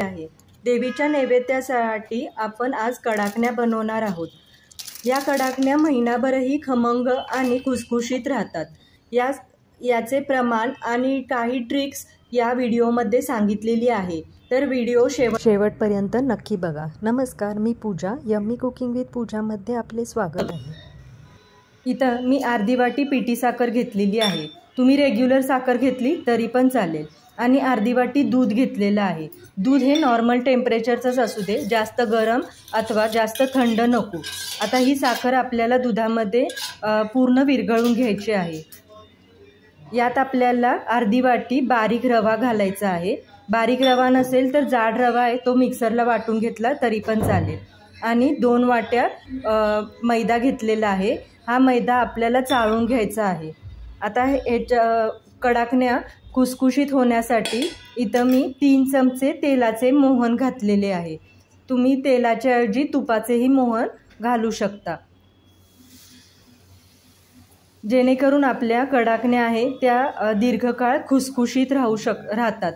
आहे। देवीच्या नैवेद्यासाठी आपण आज कडाकण्या बनवणार आहोत। या कडाकण्या महिनाभरही खमंग आणि खुसखुशीत राहतात। याचे प्रमाण आणि काही ट्रिक्स या व्हिडिओमध्ये सांगितलेली आहे, तर व्हिडिओ शेवटपर्यंत नक्की बघा। नमस्कार, मी पूजा, यम्मी कुकिंग विथ पूजामध्ये आपले स्वागत आहे। इथं मी अर्धी वाटी पिठी साखर घेतलेली आहे। तुम्ही रेग्युलर साखर घेतली तरी पण चालेल। आणि अर्धी वाटी दूध घेतलेलं आहे। दूध हे नॉर्मल टेम्परेचरचंच असू दे, जास्त गरम अथवा जास्त थंड नको। आता ही साखर आपल्याला दुधामध्ये पूर्ण विरघळून घ्यायची आहे। यात आपल्याला अर्धी वाटी बारीक रवा घालायचा आहे। बारीक रवा नसेल तर जाड रवा आहे, तो मिक्सरला वाटून घेतला तरी पण चालेल। आणि 2 वाट्या मैदा घेतलेला आहे। हा मैदा आपल्याला चाळून घ्यायचा आहे। आता ह्याच्या कडाकण्या खुसखुशीत होण्यासाठी इथं मी 3 चमचे तेलाचे मोहन घातलेले आहे। तुम्ही तेलाच्या ऐवजी तुपाचेही मोहन घालू शकता, जेणेकरून आपल्या कडाकण्या आहे त्या दीर्घकाळ खुसखुशीत राहतात।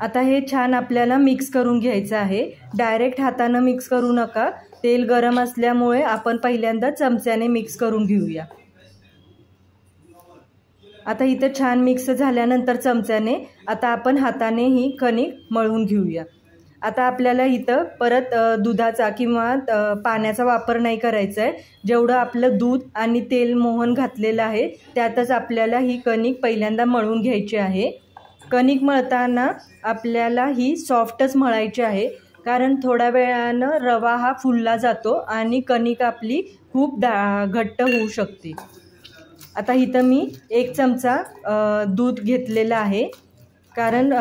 आता हे छान आपल्याला मिक्स करून घ्यायचं आहे। डायरेक्ट हाताने मिक्स करू नका, तेल गरम असल्यामुळे आपण पहिल्यांदा चमच्याने मिक्स करून घेऊया। आता इथं छान मिक्स झाल्यानंतर चमच्याने आता आपण हाताने ही कणिक मळून घेऊया। आता आपल्याला इथं परत दुधाचा किंवा पाण्याचा वापर नाही करायचा आहे। जेवढं आपलं दूध आणि तेल मोहन घातलेलं आहे त्यातच आपल्याला ही कणिक पहिल्यांदा मळून घ्यायची आहे। कणिक मळताना आपल्याला ही सॉफ्टच मळायची आहे, कारण थोड्या वेळानं रवा हा फुलला जातो आणि कणिक आपली खूप घट्ट होऊ शकते। आता इथं मी 1 चमचा दूध घेतलेलं आहे, कारण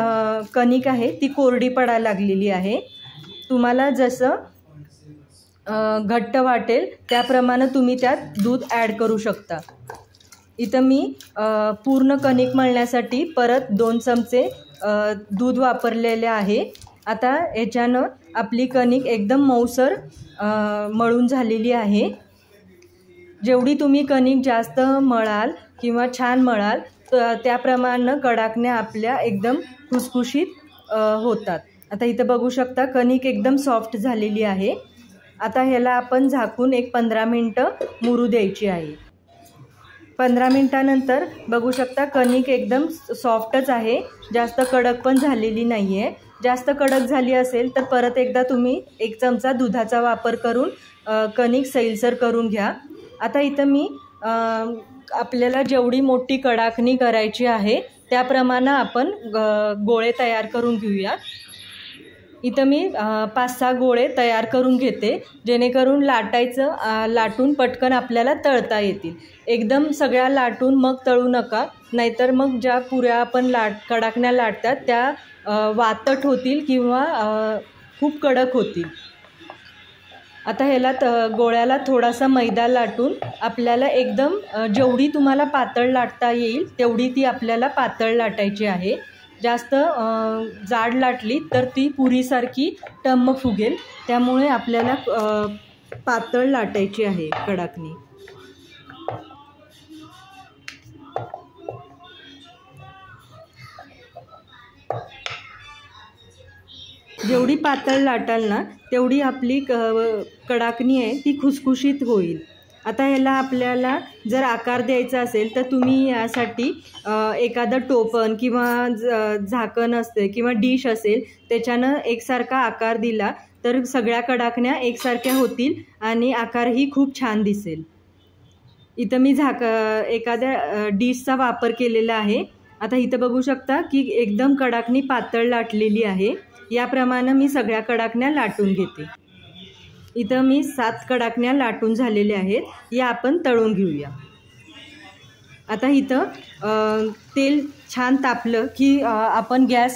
कणिक आहे ती कोरडी पडायला लागलेली आहे। तुम्हाला जसं घट्ट वाटेल त्याप्रमाणे तुम्ही त्यात दूध ॲड करू शकता। इथं मी पूर्ण कणिक मळण्यासाठी परत 2 चमचे दूध वापरलेले आहे। आता याच्यानं आपली कणिक एकदम मऊसर मळून झालेली आहे। जेवढी तुम्ही कणिक जास्त मळाल किंवा छान मळाल त्याप्रमाणे कडाकण्या आपल्या एकदम खुसखुशीत होतात। आता इथं बघू शकता कणिक एकदम सॉफ्ट झालेली आहे। आता ह्याला आपण झाकून एक 15 मिनटं मुरू द्यायची आहे। 15 मिनटानंतर बघू शकता कणिक एकदम सॉफ्टच आहे, जास्त कडक पण झालेली नाही आहे। जास्त कडक झाली असेल तर परत एकदा तुम्ही 1 चमचा दुधाचा वापर करून कणिक सैलसर करून घ्या। आता इथं मी आपल्याला जेवढी मोठी कडाकणी करायची आहे त्याप्रमाणे आपण गोळे तयार करून घेऊया। इथं मी 5-6 गोळे तयार करून घेते, जेणेकरून लाटून पटकन आपल्याला तळता येतील। एकदम सगळ्या लाटून मग तळू नका, नाहीतर मग ज्या पुऱ्या आपण कडाकण्या लाटतात त्या वातट होतील किंवा खूप कडक होतील। आता ह्याला गोळ्याला थोडासा मैदा लाटून आपल्याला एकदम जेवढी तुम्हाला पातळ लाटता येईल तेवढी ती आपल्याला पातळ लाटायची आहे। जास्त जाड लाटली तर ती पुरीसारखी टम्म फुगेल, त्यामुळे आपल्याला पातळ लाटायची आहे कडाकणी। जेवढी पातळ लाटाल ना तेवढी आपली कडाकणी आहे ती खुसखुशीत होईल। आता ह्याला आपल्याला जर आकार द्यायचा असेल तर तुम्ही यासाठी एखादं टोपण किंवा झाकण असते किंवा डिश असेल त्याच्यानं एकसारखा आकार दिला तर सगळ्या कडाकण्या एकसारख्या होतील आणि आकारही खूप छान दिसेल। इथं मी एखाद्या डिशचा वापर केलेला आहे। आता इथं बघू शकता की एकदम कडाकणी पातळ लाटलेली आहे। याप्रमाणे मी सगळ्या कडाकण्या लाटून घेते। इथं मी 7 कडाकण्या लाटून झालेल्या आहेत, या आपण तळून घेऊया। आता इथं तेल छान तापलं की आपण गॅस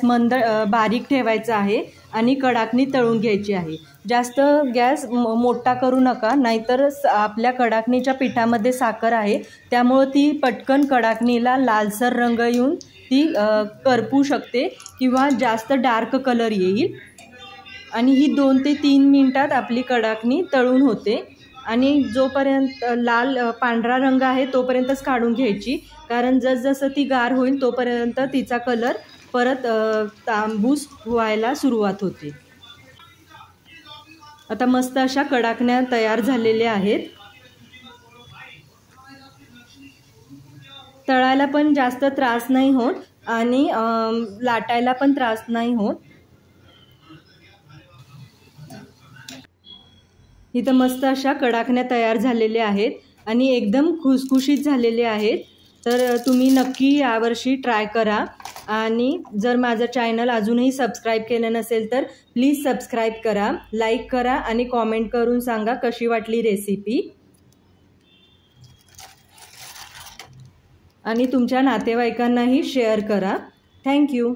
बारीक ठेवायचा आहे आणि कडाकणी तळून घ्यायची आहे। जास्त गॅस मोठा करू नका, नाहीतर आपल्या कडाकणीच्या पिठामध्ये साखर आहे, त्यामुळे ती पटकन कडाकणीला लालसर रंग येऊन ती करपू शकते किंवा जास्त डार्क कलर येईल। आणि ही 2 ते 3 मिनिटात आपली कडाकणी तळून होते। आणि जोपर्यंत पांढरा रंग आहे तोपर्यंतच काढून घ्यायची, कारण जसजसं ती गार होईल तोपर्यंत तिचा कलर परत तांबूस व्हायला सुरुवात होते। आता मस्त अशा कडाकण्या तयार झालेल्या आहेत। तळायला पण जास्त त्रास नाही होत आणि लाटायला पण त्रास नाही होत। इथं मस्त अशा कडाकण्या तयार झालेल्या आहेत आणि एकदम खुसखुशीत झालेले आहेत। तर तुम्ही नक्की यावर्षी ट्राय करा आणि जर माझं चॅनल अजूनही सबस्क्राईब केलं नसेल तर प्लीज सबस्क्राईब करा, लाईक करा आणि कॉमेंट करून सांगा कशी वाटली रेसिपी। आणि तुमच्या नातेवाईकांनाही शेअर करा। थँक्यू।